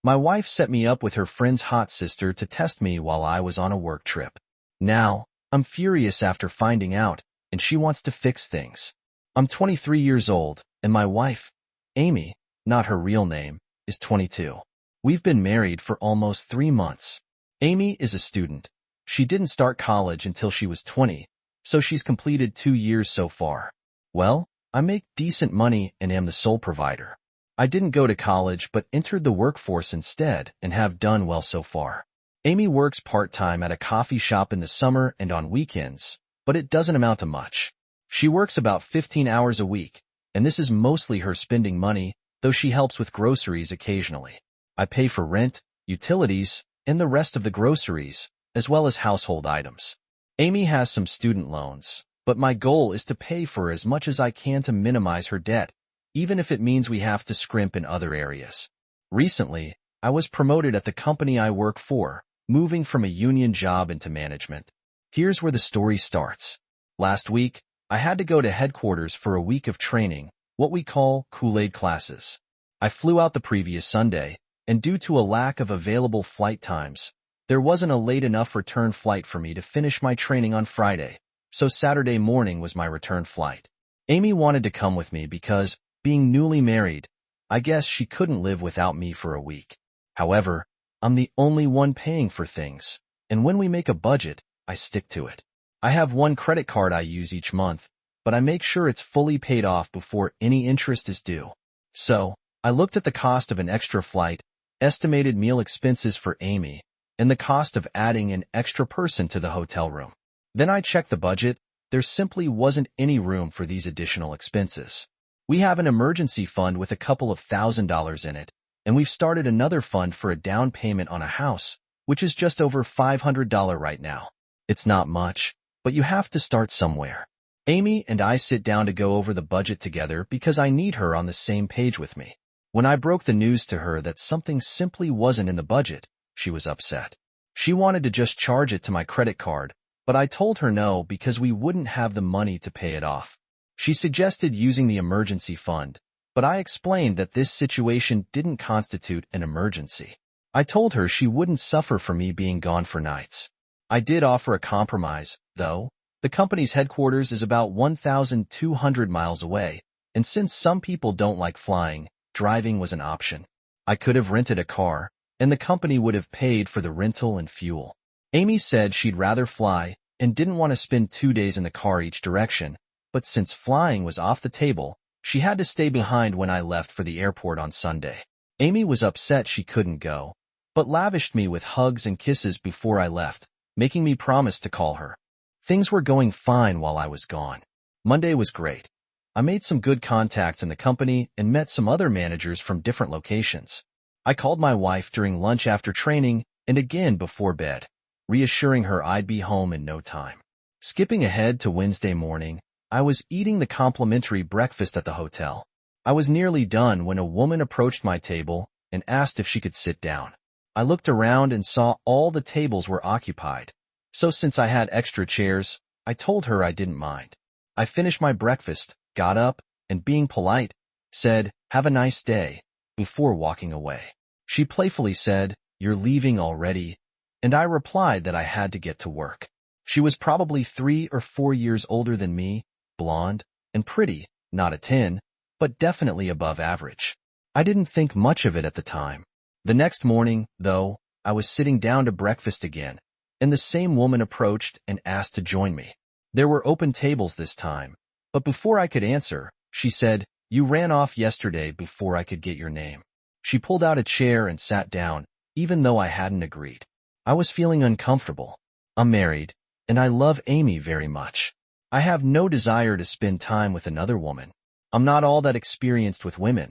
My wife set me up with her friend's hot sister to test me while I was on a work trip. Now, I'm furious after finding out, and she wants to fix things. I'm 23 years old, and my wife, Amy, not her real name, is 22. We've been married for almost 3 months. Amy is a student. She didn't start college until she was 20, so she's completed 2 years so far. Well, I make decent money and am the sole provider. I didn't go to college but entered the workforce instead and have done well so far. Amy works part-time at a coffee shop in the summer and on weekends, but it doesn't amount to much. She works about 15 hours a week, and this is mostly her spending money, though she helps with groceries occasionally. I pay for rent, utilities, and the rest of the groceries, as well as household items. Amy has some student loans, but my goal is to pay for as much as I can to minimize her debt, even if it means we have to scrimp in other areas. Recently, I was promoted at the company I work for, moving from a union job into management. Here's where the story starts. Last week, I had to go to headquarters for a week of training, what we call Kool-Aid classes. I flew out the previous Sunday, and due to a lack of available flight times, there wasn't a late enough return flight for me to finish my training on Friday, so Saturday morning was my return flight. Amy wanted to come with me because, being newly married, I guess she couldn't live without me for a week. However, I'm the only one paying for things, and when we make a budget, I stick to it. I have one credit card I use each month, but I make sure it's fully paid off before any interest is due. So, I looked at the cost of an extra flight, estimated meal expenses for Amy, and the cost of adding an extra person to the hotel room. Then I checked the budget. There simply wasn't any room for these additional expenses. We have an emergency fund with a couple of $1,000s in it, and we've started another fund for a down payment on a house, which is just over $500 right now. It's not much, but you have to start somewhere. Amy and I sit down to go over the budget together because I need her on the same page with me. When I broke the news to her that something simply wasn't in the budget, she was upset. She wanted to just charge it to my credit card, but I told her no because we wouldn't have the money to pay it off. She suggested using the emergency fund, but I explained that this situation didn't constitute an emergency. I told her she wouldn't suffer for me being gone for nights. I did offer a compromise, though. The company's headquarters is about 1,200 miles away, and since some people don't like flying, driving was an option. I could have rented a car, and the company would have paid for the rental and fuel. Amy said she'd rather fly and didn't want to spend 2 days in the car each direction, but since flying was off the table, she had to stay behind when I left for the airport on Sunday. Amy was upset she couldn't go, but lavished me with hugs and kisses before I left, making me promise to call her. Things were going fine while I was gone. Monday was great. I made some good contacts in the company and met some other managers from different locations. I called my wife during lunch after training and again before bed, reassuring her I'd be home in no time. Skipping ahead to Wednesday morning, I was eating the complimentary breakfast at the hotel. I was nearly done when a woman approached my table and asked if she could sit down. I looked around and saw all the tables were occupied. So since I had extra chairs, I told her I didn't mind. I finished my breakfast, got up, and being polite, said, "Have a nice day," before walking away. She playfully said, "You're leaving already?" And I replied that I had to get to work. She was probably 3 or 4 years older than me, blonde, and pretty, not a 10, but definitely above average. I didn't think much of it at the time. The next morning, though, I was sitting down to breakfast again, and the same woman approached and asked to join me. There were open tables this time, but before I could answer, she said, "You ran off yesterday before I could get your name." She pulled out a chair and sat down, even though I hadn't agreed. I was feeling uncomfortable. I'm married, and I love Amy very much. I have no desire to spend time with another woman. I'm not all that experienced with women.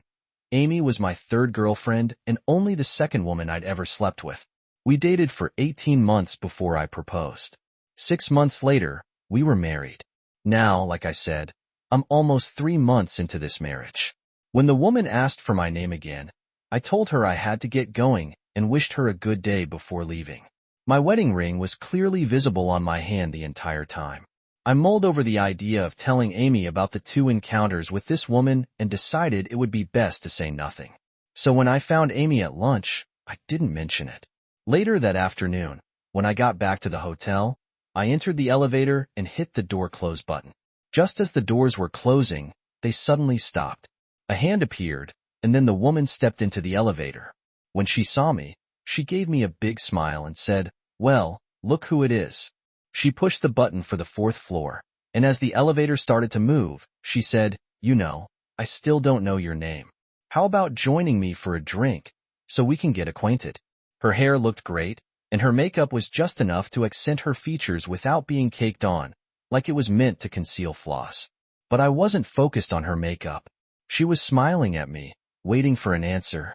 Amy was my third girlfriend and only the second woman I'd ever slept with. We dated for 18 months before I proposed. 6 months later, we were married. Now, like I said, I'm almost 3 months into this marriage. When the woman asked for my name again, I told her I had to get going and wished her a good day before leaving. My wedding ring was clearly visible on my hand the entire time. I mulled over the idea of telling Amy about the 2 encounters with this woman and decided it would be best to say nothing. So when I found Amy at lunch, I didn't mention it. Later that afternoon, when I got back to the hotel, I entered the elevator and hit the door close button. Just as the doors were closing, they suddenly stopped. A hand appeared, and then the woman stepped into the elevator. When she saw me, she gave me a big smile and said, "Well, look who it is." She pushed the button for the 4th floor, and as the elevator started to move, she said, "You know, I still don't know your name. How about joining me for a drink so we can get acquainted?" Her hair looked great, and her makeup was just enough to accent her features without being caked on, like it was meant to conceal flaws. But I wasn't focused on her makeup. She was smiling at me, waiting for an answer.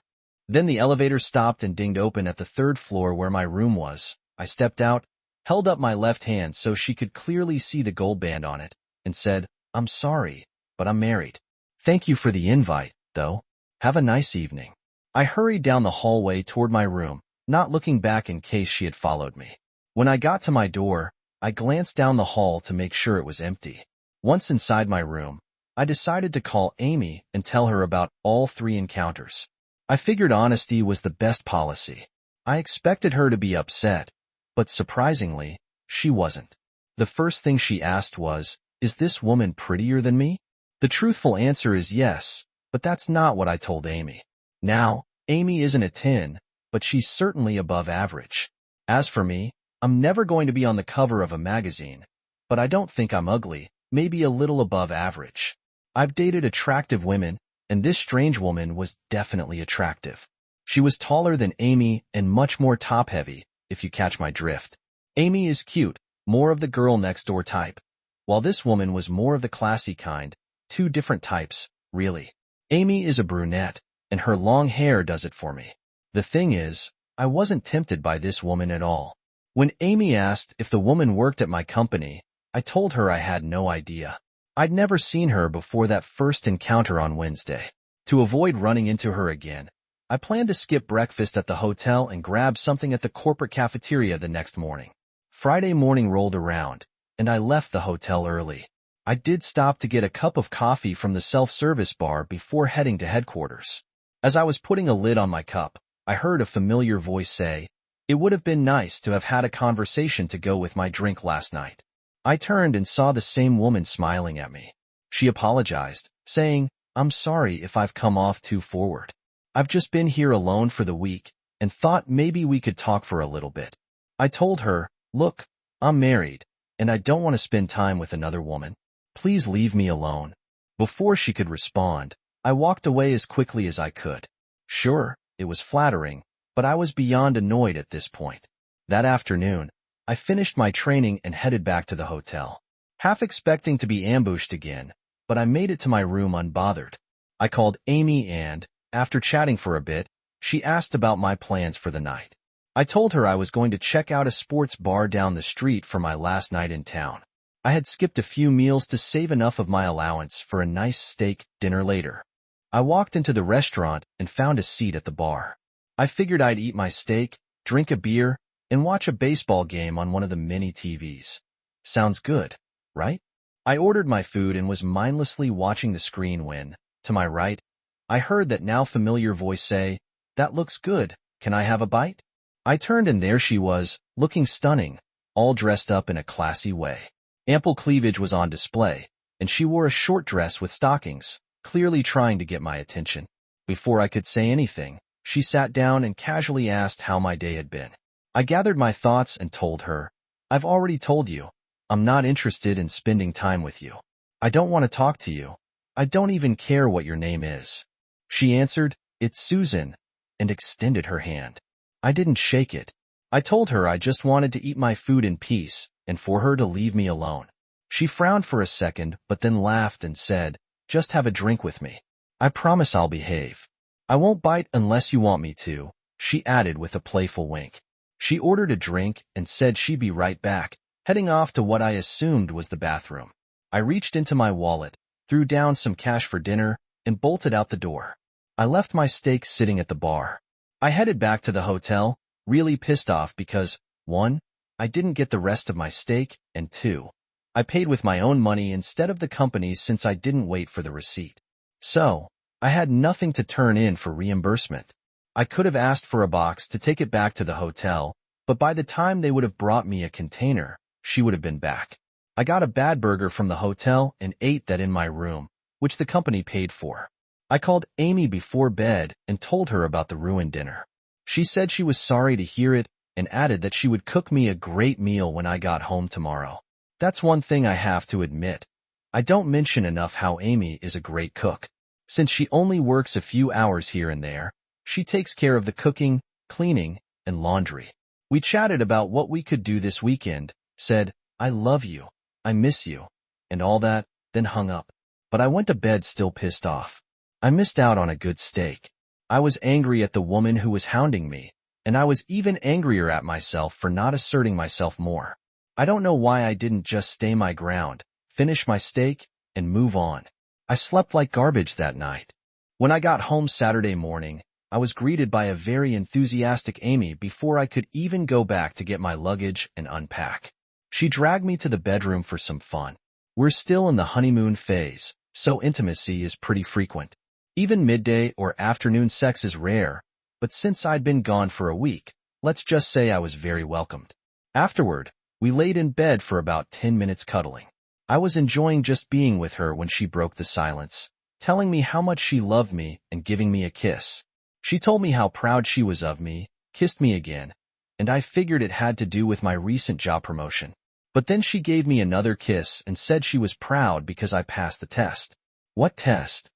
Then the elevator stopped and dinged open at the 3rd floor where my room was. I stepped out, held up my left hand so she could clearly see the gold band on it, and said, "I'm sorry, but I'm married. Thank you for the invite, though. Have a nice evening." I hurried down the hallway toward my room, not looking back in case she had followed me. When I got to my door, I glanced down the hall to make sure it was empty. Once inside my room, I decided to call Amy and tell her about all 3 encounters. I figured honesty was the best policy. I expected her to be upset, but surprisingly, she wasn't. The first thing she asked was, "Is this woman prettier than me?" The truthful answer is yes, but that's not what I told Amy. Now, Amy isn't a 10, but she's certainly above average. As for me, I'm never going to be on the cover of a magazine, but I don't think I'm ugly, maybe a little above average. I've dated attractive women, and this strange woman was definitely attractive. She was taller than Amy and much more top-heavy, if you catch my drift. Amy is cute, more of the girl next door type, while this woman was more of the classy kind, 2 different types, really. Amy is a brunette, and her long hair does it for me. The thing is, I wasn't tempted by this woman at all. When Amy asked if the woman worked at my company, I told her I had no idea. I'd never seen her before that first encounter on Wednesday. To avoid running into her again, I planned to skip breakfast at the hotel and grab something at the corporate cafeteria the next morning. Friday morning rolled around, and I left the hotel early. I did stop to get a cup of coffee from the self-service bar before heading to headquarters. As I was putting a lid on my cup, I heard a familiar voice say, "It would have been nice to have had a conversation to go with my drink last night." I turned and saw the same woman smiling at me. She apologized, saying, "I'm sorry if I've come off too forward. I've just been here alone for the week and thought maybe we could talk for a little bit." I told her, "Look, I'm married, and I don't want to spend time with another woman. Please leave me alone." Before she could respond, I walked away as quickly as I could. Sure, it was flattering, but I was beyond annoyed at this point. That afternoon, I finished my training and headed back to the hotel, half expecting to be ambushed again, but I made it to my room unbothered. I called Amy and, after chatting for a bit, she asked about my plans for the night. I told her I was going to check out a sports bar down the street for my last night in town. I had skipped a few meals to save enough of my allowance for a nice steak dinner later. I walked into the restaurant and found a seat at the bar. I figured I'd eat my steak, drink a beer, and watch a baseball game on one of the mini TVs. Sounds good, right? I ordered my food and was mindlessly watching the screen when, to my right, I heard that now familiar voice say, "That looks good, can I have a bite?" I turned and there she was, looking stunning, all dressed up in a classy way. Ample cleavage was on display, and she wore a short dress with stockings, clearly trying to get my attention. Before I could say anything, she sat down and casually asked how my day had been. I gathered my thoughts and told her, "I've already told you, I'm not interested in spending time with you. I don't want to talk to you. I don't even care what your name is." She answered, "It's Susan," and extended her hand. I didn't shake it. I told her I just wanted to eat my food in peace and for her to leave me alone. She frowned for a second but then laughed and said, "Just have a drink with me. I promise I'll behave. I won't bite unless you want me to," she added with a playful wink. She ordered a drink and said she'd be right back, heading off to what I assumed was the bathroom. I reached into my wallet, threw down some cash for dinner, and bolted out the door. I left my steak sitting at the bar. I headed back to the hotel, really pissed off because, 1, I didn't get the rest of my steak, and 2, I paid with my own money instead of the company's since I didn't wait for the receipt. So, I had nothing to turn in for reimbursement. I could have asked for a box to take it back to the hotel, but by the time they would have brought me a container, she would have been back. I got a bad burger from the hotel and ate that in my room, which the company paid for. I called Amy before bed and told her about the ruined dinner. She said she was sorry to hear it and added that she would cook me a great meal when I got home tomorrow. That's one thing I have to admit. I don't mention enough how Amy is a great cook. Since she only works a few hours here and there, she takes care of the cooking, cleaning, and laundry. We chatted about what we could do this weekend, said, "I love you, I miss you," and all that, then hung up. But I went to bed still pissed off. I missed out on a good steak. I was angry at the woman who was hounding me, and I was even angrier at myself for not asserting myself more. I don't know why I didn't just stay my ground, finish my steak, and move on. I slept like garbage that night. When I got home Saturday morning, I was greeted by a very enthusiastic Amy before I could even go back to get my luggage and unpack. She dragged me to the bedroom for some fun. We're still in the honeymoon phase, so intimacy is pretty frequent. Even midday or afternoon sex is rare, but since I'd been gone for a week, let's just say I was very welcomed. Afterward, we laid in bed for about 10 minutes cuddling. I was enjoying just being with her when she broke the silence, telling me how much she loved me and giving me a kiss. She told me how proud she was of me, kissed me again, and I figured it had to do with my recent job promotion. But then she gave me another kiss and said she was proud because I passed the test. What test?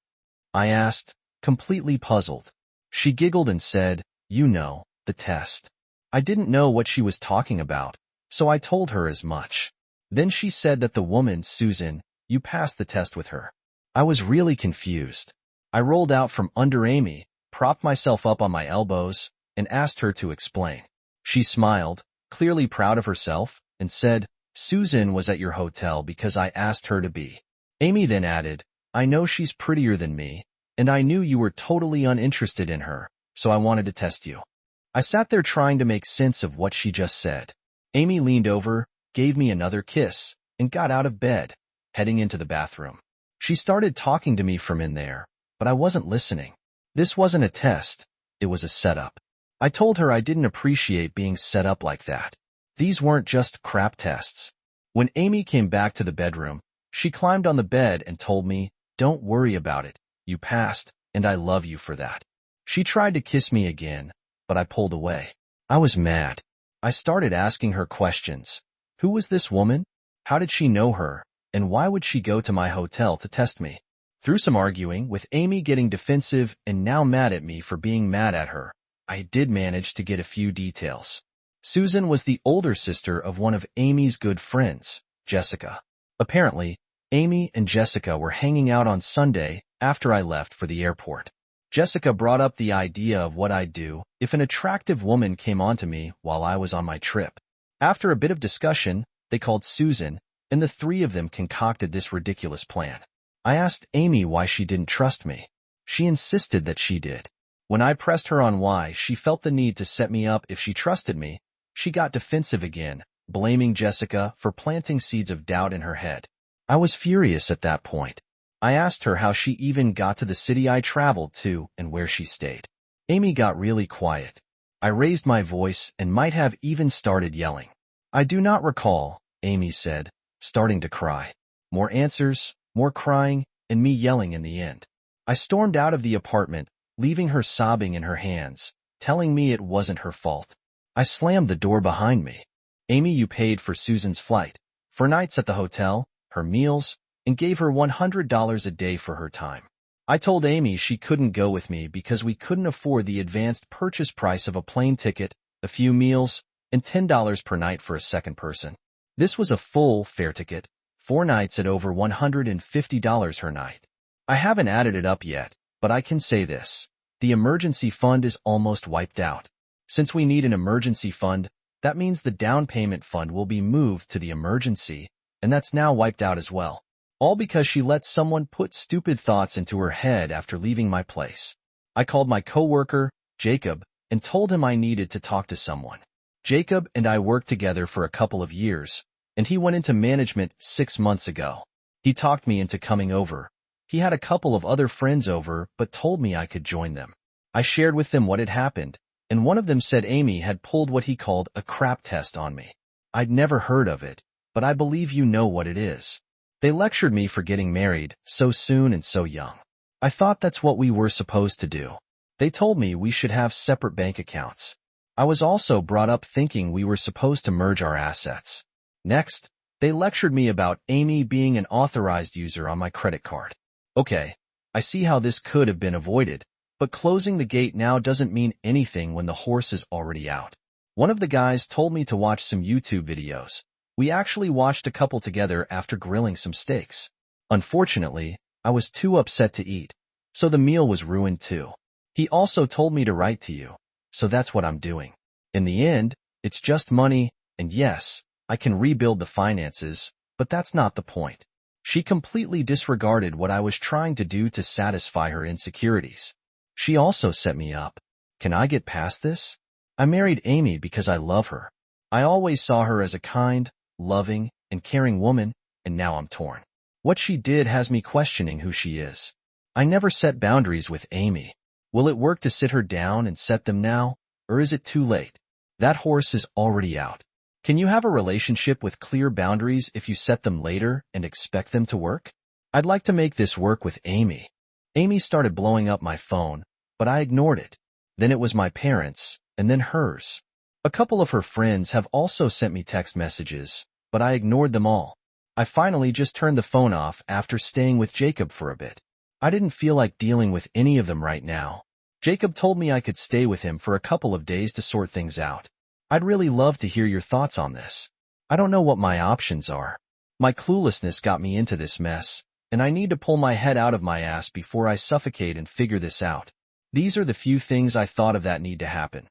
I asked, completely puzzled. She giggled and said, "You know, the test." I didn't know what she was talking about, so I told her as much. Then she said that the woman, Susan, you passed the test with her. I was really confused. I rolled out from under Amy, propped myself up on my elbows, and asked her to explain. She smiled, clearly proud of herself, and said, "Susan was at your hotel because I asked her to be." Amy then added, "I know she's prettier than me, and I knew you were totally uninterested in her, so I wanted to test you." I sat there trying to make sense of what she just said. Amy leaned over, gave me another kiss, and got out of bed, heading into the bathroom. She started talking to me from in there, but I wasn't listening. This wasn't a test, it was a setup. I told her I didn't appreciate being set up like that. These weren't just crap tests. When Amy came back to the bedroom, she climbed on the bed and told me, "Don't worry about it, you passed, and I love you for that." She tried to kiss me again, but I pulled away. I was mad. I started asking her questions. Who was this woman? How did she know her? And why would she go to my hotel to test me? Through some arguing, with Amy getting defensive and now mad at me for being mad at her, I did manage to get a few details. Susan was the older sister of one of Amy's good friends, Jessica. Apparently, Amy and Jessica were hanging out on Sunday after I left for the airport. Jessica brought up the idea of what I'd do if an attractive woman came onto me while I was on my trip. After a bit of discussion, they called Susan, and the three of them concocted this ridiculous plan. I asked Amy why she didn't trust me. She insisted that she did. When I pressed her on why she felt the need to set me up if she trusted me, she got defensive again, blaming Jessica for planting seeds of doubt in her head. I was furious at that point. I asked her how she even got to the city I traveled to and where she stayed. Amy got really quiet. I raised my voice and might have even started yelling. "I do not recall," Amy said, starting to cry. More answers, more crying, and me yelling in the end. I stormed out of the apartment, leaving her sobbing in her hands, telling me it wasn't her fault. I slammed the door behind me. "Amy, you paid for Susan's flight, for nights at the hotel, her meals, and gave her $100 a day for her time. I told Amy she couldn't go with me because we couldn't afford the advanced purchase price of a plane ticket, a few meals, and $10 per night for a second person. This was a full fare ticket, 4 nights at over $150 her night. I haven't added it up yet, but I can say this. The emergency fund is almost wiped out. Since we need an emergency fund, that means the down payment fund will be moved to the emergency, and that's now wiped out as well. All because she let someone put stupid thoughts into her head after leaving my place. I called my coworker, Jacob, and told him I needed to talk to someone. Jacob and I worked together for a couple of years, and he went into management 6 months ago. He talked me into coming over. He had a couple of other friends over but told me I could join them. I shared with them what had happened, and one of them said Amy had pulled what he called a crap test on me. I'd never heard of it, but I believe you know what it is. They lectured me for getting married so soon and so young. I thought that's what we were supposed to do. They told me we should have separate bank accounts. I was also brought up thinking we were supposed to merge our assets. Next, they lectured me about Amy being an authorized user on my credit card. Okay, I see how this could have been avoided, but closing the gate now doesn't mean anything when the horse is already out. One of the guys told me to watch some YouTube videos. We actually watched a couple together after grilling some steaks. Unfortunately, I was too upset to eat, so the meal was ruined too. He also told me to write to you, so that's what I'm doing. In the end, it's just money, and yes, I can rebuild the finances, but that's not the point. She completely disregarded what I was trying to do to satisfy her insecurities. She also set me up. Can I get past this? I married Amy because I love her. I always saw her as a kind, loving, and caring woman, and now I'm torn. What she did has me questioning who she is. I never set boundaries with Amy. Will it work to sit her down and set them now, or is it too late? That horse is already out. Can you have a relationship with clear boundaries if you set them later and expect them to work? I'd like to make this work with Amy. Amy started blowing up my phone, but I ignored it. Then it was my parents, and then hers. A couple of her friends have also sent me text messages, but I ignored them all. I finally just turned the phone off after staying with Jacob for a bit. I didn't feel like dealing with any of them right now. Jacob told me I could stay with him for a couple of days to sort things out. I'd really love to hear your thoughts on this. I don't know what my options are. My cluelessness got me into this mess, and I need to pull my head out of my ass before I suffocate and figure this out. These are the few things I thought of that need to happen.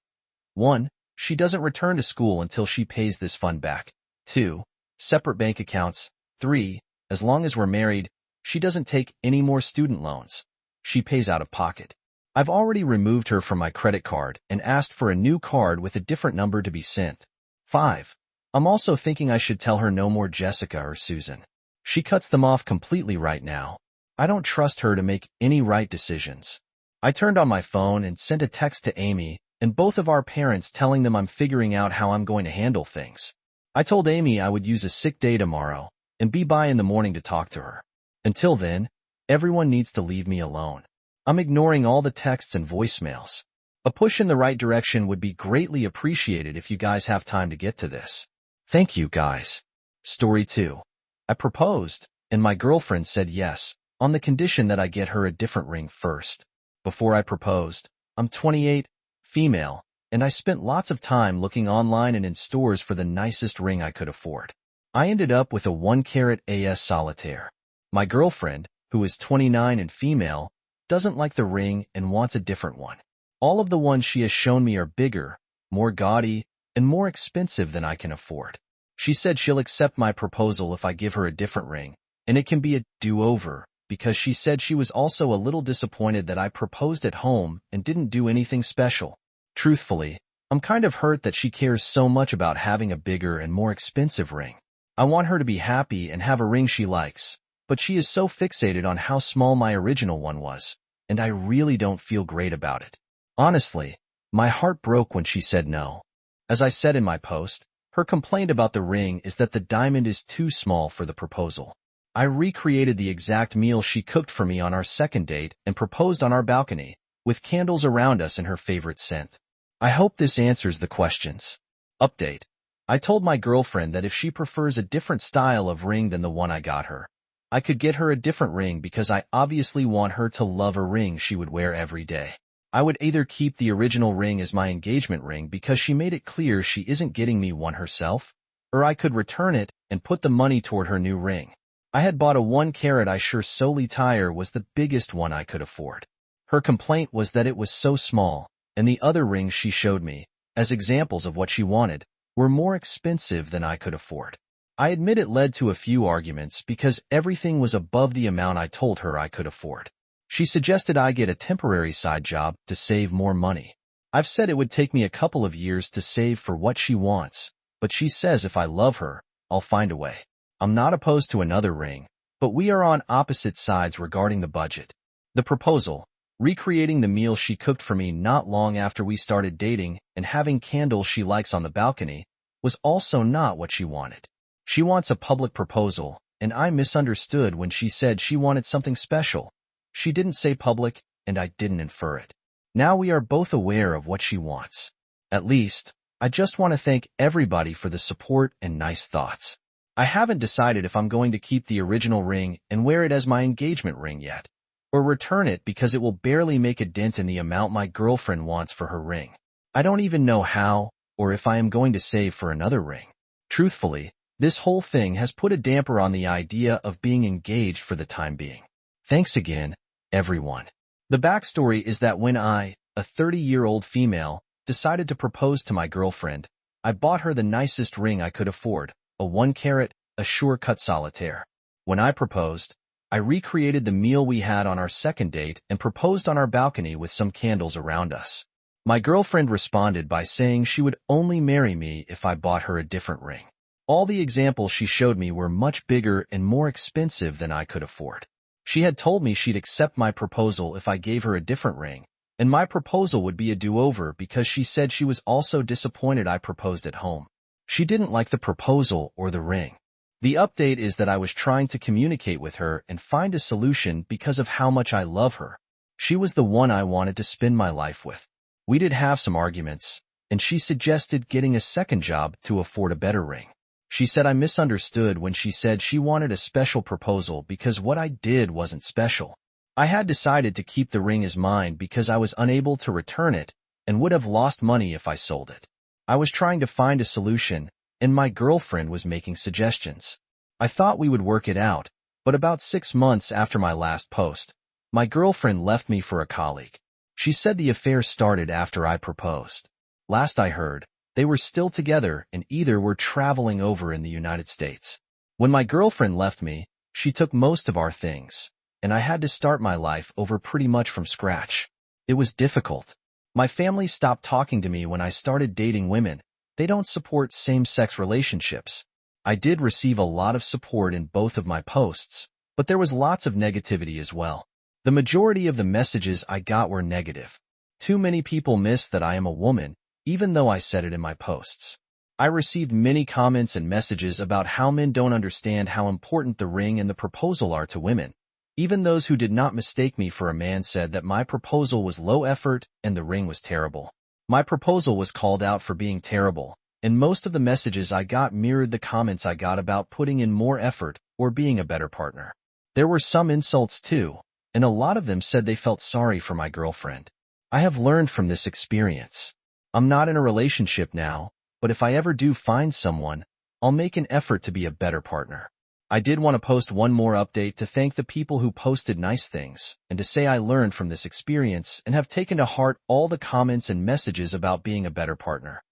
1. She doesn't return to school until she pays this fund back. 2. Separate bank accounts. 3. As long as we're married, she doesn't take any more student loans. She pays out of pocket. I've already removed her from my credit card and asked for a new card with a different number to be sent. 5. I'm also thinking I should tell her no more Jessica or Susan. She cuts them off completely right now. I don't trust her to make any right decisions. I turned on my phone and sent a text to Amy and both of our parents telling them I'm figuring out how I'm going to handle things. I told Amy I would use a sick day tomorrow and be by in the morning to talk to her. Until then, everyone needs to leave me alone. I'm ignoring all the texts and voicemails. A push in the right direction would be greatly appreciated if you guys have time to get to this. Thank you, guys. Story 2. I proposed, and my girlfriend said yes, on the condition that I get her a different ring first. Before I proposed, I'm 28, female, and I spent lots of time looking online and in stores for the nicest ring I could afford. I ended up with a 1-carat AS solitaire. My girlfriend, who is 29 and female, doesn't like the ring and wants a different one. All of the ones she has shown me are bigger, more gaudy, and more expensive than I can afford. She said she'll accept my proposal if I give her a different ring, and it can be a do-over, because she said she was also a little disappointed that I proposed at home and didn't do anything special. Truthfully, I'm kind of hurt that she cares so much about having a bigger and more expensive ring. I want her to be happy and have a ring she likes, but she is so fixated on how small my original one was, and I really don't feel great about it. Honestly, my heart broke when she said no. As I said in my post, her complaint about the ring is that the diamond is too small for the proposal. I recreated the exact meal she cooked for me on our second date and proposed on our balcony, with candles around us and her favorite scent. I hope this answers the questions. Update. I told my girlfriend that if she prefers a different style of ring than the one I got her, I could get her a different ring because I obviously want her to love a ring she would wear every day. I would either keep the original ring as my engagement ring because she made it clear she isn't getting me one herself, or I could return it and put the money toward her new ring. I had bought a 1-carat solitaire was the biggest one I could afford. Her complaint was that it was so small, and the other rings she showed me, as examples of what she wanted, were more expensive than I could afford. I admit it led to a few arguments because everything was above the amount I told her I could afford. She suggested I get a temporary side job to save more money. I've said it would take me a couple of years to save for what she wants, but she says if I love her, I'll find a way. I'm not opposed to another ring, but we are on opposite sides regarding the budget. The proposal. recreating the meal she cooked for me not long after we started dating and having candles she likes on the balcony was also not what she wanted. She wants a public proposal, and I misunderstood when she said she wanted something special. She didn't say public, and I didn't infer it. Now we are both aware of what she wants. At least, I just want to thank everybody for the support and nice thoughts. I haven't decided if I'm going to keep the original ring and wear it as my engagement ring yet, or return it because it will barely make a dent in the amount my girlfriend wants for her ring. I don't even know how, or if I am going to save for another ring. Truthfully, this whole thing has put a damper on the idea of being engaged for the time being. Thanks again, everyone. The backstory is that when I, a 30-year-old female, decided to propose to my girlfriend, I bought her the nicest ring I could afford, a 1-carat, Assure-cut solitaire. When I proposed, I recreated the meal we had on our second date and proposed on our balcony with some candles around us. My girlfriend responded by saying she would only marry me if I bought her a different ring. All the examples she showed me were much bigger and more expensive than I could afford. She had told me she'd accept my proposal if I gave her a different ring, and my proposal would be a do-over because she said she was also disappointed I proposed at home. She didn't like the proposal or the ring. The update is that I was trying to communicate with her and find a solution because of how much I love her. She was the one I wanted to spend my life with. We did have some arguments, and she suggested getting a second job to afford a better ring. She said I misunderstood when she said she wanted a special proposal because what I did wasn't special. I had decided to keep the ring as mine because I was unable to return it and would have lost money if I sold it. I was trying to find a solution, and my girlfriend was making suggestions. I thought we would work it out, but about 6 months after my last post, my girlfriend left me for a colleague. She said the affair started after I proposed. Last I heard, they were still together and either were traveling over in the United States. When my girlfriend left me, she took most of our things, and I had to start my life over pretty much from scratch. It was difficult. My family stopped talking to me when I started dating women. They don't support same-sex relationships. I did receive a lot of support in both of my posts, but there was lots of negativity as well. The majority of the messages I got were negative. Too many people missed that I am a woman, even though I said it in my posts. I received many comments and messages about how men don't understand how important the ring and the proposal are to women. Even those who did not mistake me for a man said that my proposal was low effort and the ring was terrible. My proposal was called out for being terrible, and most of the messages I got mirrored the comments I got about putting in more effort or being a better partner. There were some insults too, and a lot of them said they felt sorry for my girlfriend. I have learned from this experience. I'm not in a relationship now, but if I ever do find someone, I'll make an effort to be a better partner. I did want to post one more update to thank the people who posted nice things, and to say I learned from this experience and have taken to heart all the comments and messages about being a better partner.